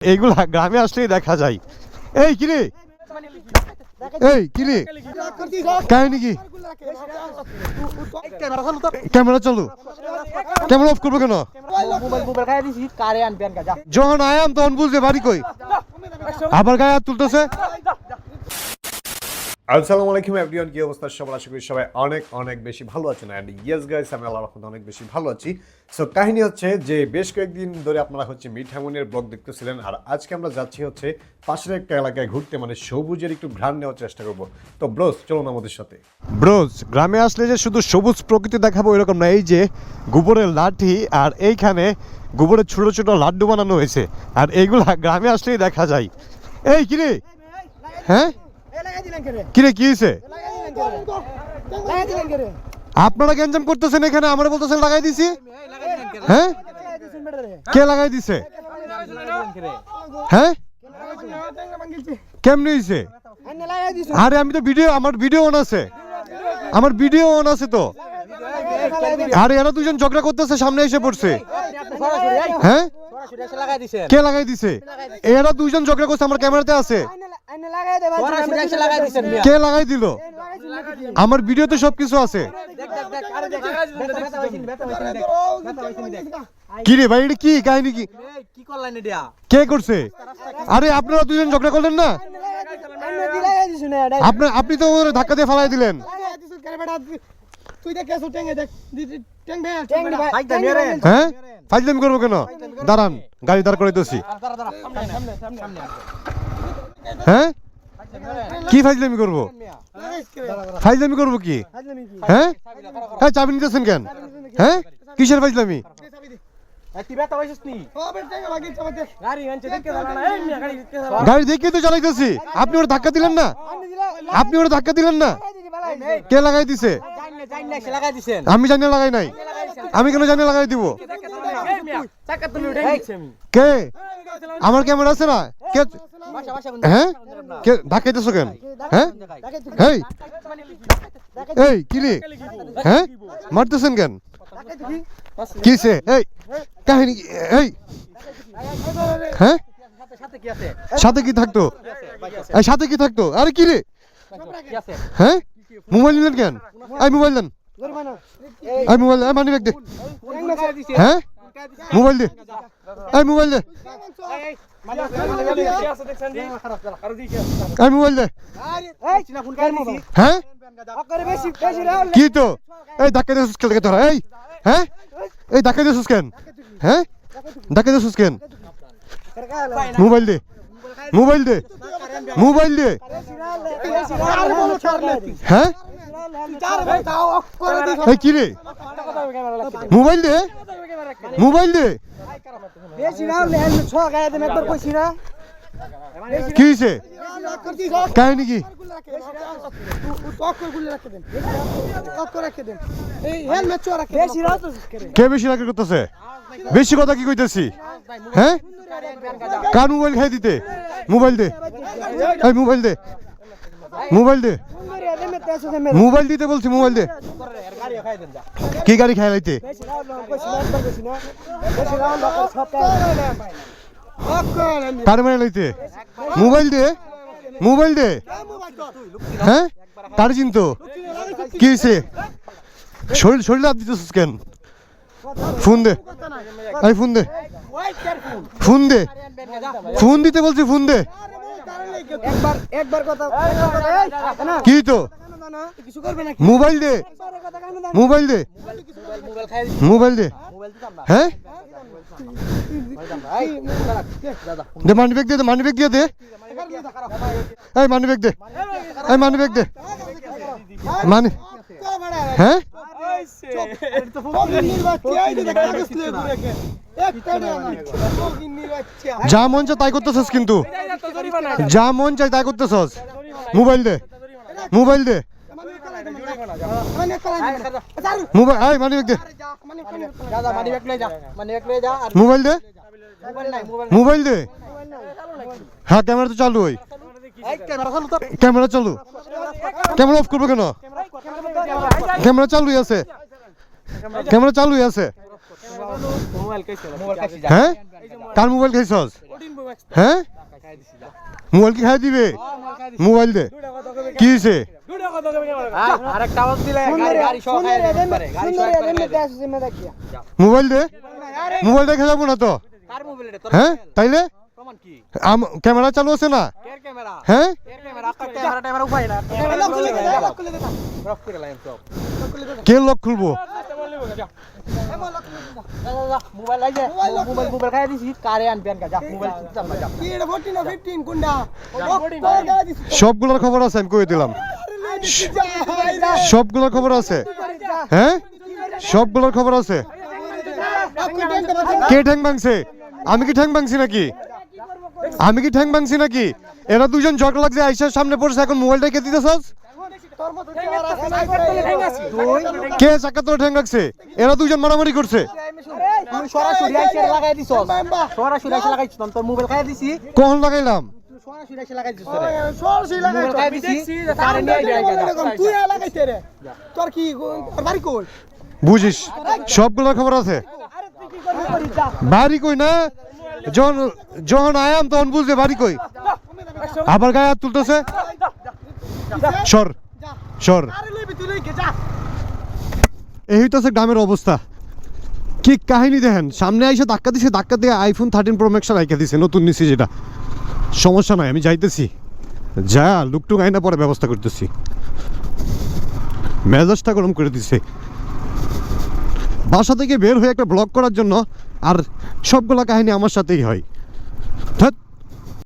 এইগুলা গ্রামে আসলেই দেখা যায়। এই কিরে, এই কিরে, কাহিনী কি? ক্যামেরা চালু, ক্যামেরা অফ করবো কেন? যখন আয়াম তখন বুঝতে বাড়ি কই, আবার গায়ে হাত তুলতেছে। আসসালামু আলাইকুম এভরিওয়ান, কি অবস্থা সবার? আশা করি সবাই অনেক অনেক বেশি ভালো আছেন। অ্যান্ড ইয়েস গাইস, আমি আল্লাহর রহমতে অনেক বেশি ভালো আছি। সো কাহিনী হচ্ছে যে বেশ কয়েকদিন ধরে আপনারা হচ্ছে মিঠামনির ব্লগ দেখতেছিলেন, আর আজকে আমরা যাচ্ছি হচ্ছে পাশের একটা এলাকায় ঘুরতে, মানে সবুজের একটু ঘ্রাণ নেওয়ার চেষ্টা করবো। তো ব্রোস চলুন আমাদের সাথে। ব্রোস, গ্রামে আসলে যে শুধু সবুজ প্রকৃতি দেখাবো এরকম না, এই যে গোবরের লাঠি আর এইখানে গোবরের ছোট ছোট লাড্ডু বানানো হয়েছে, আর এইগুলা গ্রামে আসলেই দেখা যায়। এই কিরে, হ্যাঁ কিরে কি হয়েছে? আপনারা গ্যাঞ্জাম করতেছেন এখানে, আমরা বলতেছেন লাগাই দিছি। হ্যাঁ কে লাগাই দিছে? হ্যাঁ কেমনি হয়েছে? আরে আমি তো ভিডিও, আমার ভিডিও অন আছে, আমার ভিডিও অন আছে তো। আরে এরা দুজন ঝগড়া করতেছে, সামনে এসে পড়ছে। হ্যাঁ কে লাগাই দিছে? এরা দুজন ঝগড়া করছে, আমার ক্যামেরাতে আছে। কে লাগাই দিল? আমার ভিডিওতে সবকিছু আছে। কি রে ভাই, এটা কি কাহিনী? কি কে করছে? আরে আপনারা দুজন ঝগড়া করলেন না? আপনি তো ওর ধাক্কা দিয়ে ফালাই দিলেন। হ্যাঁ ফাইজলামি করবো কেন? দাঁড়ান, গাড়ি দাঁড় করে দিচ্ছি। হ্যাঁ কি ফাইজলামি করবো? ফাইজলামি করবো কি? হ্যাঁ হ্যাঁ চাবি নিতেছেন কেন? হ্যাঁ কিসের ফাইজলামি? গাড়ি দেখে তো চালাইতেছি, আপনি ওরা ধাক্কা দিলেন না? আপনি ওরা ধাক্কা দিলেন না? কে লাগাই দিছে? আমি জানি লাগাই নাই। আমি কেন জানি লাগাই দিব? কে? আমার ক্যামেরা আছে না? কে? হ্যাঁ কে ধাক্কাইতেছো কেন? হ্যাঁ এই এই কিরে, হ্যাঁ মারতেছেন কেন? কিসে? এই কাহিনী কি? এই হ্যাঁ সাথে কি থাকতো? এই সাথে কি থাকতো? আরে কি রে, হ্যাঁ মোবাইল নিলেন কেন? এই মোবাইল দেন, এই মোবাইল, এই মানি ব্যাগ দে। হ্যাঁ মোবাইল দে, এই মোবাইল দে, এই মোবাইল দে। হ্যাঁ কি তো? এই ধাক্কা দিয়েছিস কেন? তোরা এই হ্যাঁ এই ধাক্কা দিয়েছিস কেন? হ্যাঁ ধাক্কা দিয়েছিস কেন? মোবাইল দে, মোবাইল দে, মোবাইল দে। হ্যাঁ এই কি রে, মোবাইল দে, মোবাইল দে। কি হয়েছে? কাহিনী কি? কে বেশি রাগ করতেছে? বেশি কথা কি কইতেছি? হ্যাঁ কার মোবাইল খাই দিতে? মোবাইল দে, এই মোবাইল দে, মোবাইল দে, মোবাইল দিতে বলছি, মোবাইল দে। কি গাড়ি খাই লাইতে? কার মানে লাইতে? মোবাইল দে, মোবাইল দে। হ্যাঁ কার চিনতো? কি হয়েছে? শরীর শরীর হাত দিতেছিস কেন? ফোন দে, এই ফোন দে, ফোন দে, ফোন দিতে বলছি, ফোন দে। কি তো? মোবাইল দে, মোবাইল দে, মোবাইল দে। হ্যাঁ দে, মানি ব্যাগ দে, মানি ব্যাগ দিয়ে দে। এই মানি ব্যাগ দে, এই মানি ব্যাগ দে, মানি। হ্যাঁ যা মন চায় তাই করতেছস, কিন্তু যা মন চায় তাই করতেছস। মোবাইল দে, মোবাইল দে, মোবাইল, এই মানি ব্যাগ দে, মোবাইল দে, মোবাইল দে। হ্যাঁ ক্যামেরা তো চালু, ওই ক্যামেরা চালু, ক্যামেরা অফ করবো কেন? ক্যামেরা চালুই আছে, ক্যামেরা চালুই আছে। হ্যাঁ কার মোবাইল খাইছস হ্যাঁ মোবাইল কি খাই দিবে মোবাইল দে কি হয়েছে মোবাইল দে মোবাইল দেখে যাবো না তো হ্যাঁ তাইলে ক্যামেরা চালু আছে না হ্যাঁ কে লক খুলবো সবগুলোর খবর আছে আমি কই দিলাম সবগুলোর খবর আছে হ্যাঁ সবগুলোর খবর আছে কে ঠ্যাং ভাঙছে আমি কি ঠ্যাং ভাঙছি নাকি আমি কি ঠ্যাং ভাঙছি নাকি এরা দুজন ঝগড়া লাগছে আইসার সামনে পড়ছে এখন মোবাইলটা কে দিতেছস কে চাকা তোর ঠ্যাং রাখছে এরা দুজন মারামারি করছে কখন লাগাইলাম বুঝিস সবগুলোর খবর আছে বাড়ি কই না যখন আয়াম তখন বুঝবে বাড়ি কই আবার গায়ে হাত তুলতেছে সর সর এই হইতেছে গ্রামের অবস্থা কি কাহিনী দেখেন সামনে আইসে ধাক্কা দিছে ধাক্কা দিয়ে আইফোন 13 প্রো ম্যাক্স রাইখা দিছে নতুন নিছি যেটা সমস্যা নাই আমি যাইতেছি যা লুকটুক আইনা পরে ব্যবস্থা করতেছি মেজাজটা গরম করে দিছে বাসা থেকে বের হয়ে একটা ব্লগ করার জন্য আর সবগুলা কাহিনী আমার সাথেই হয়।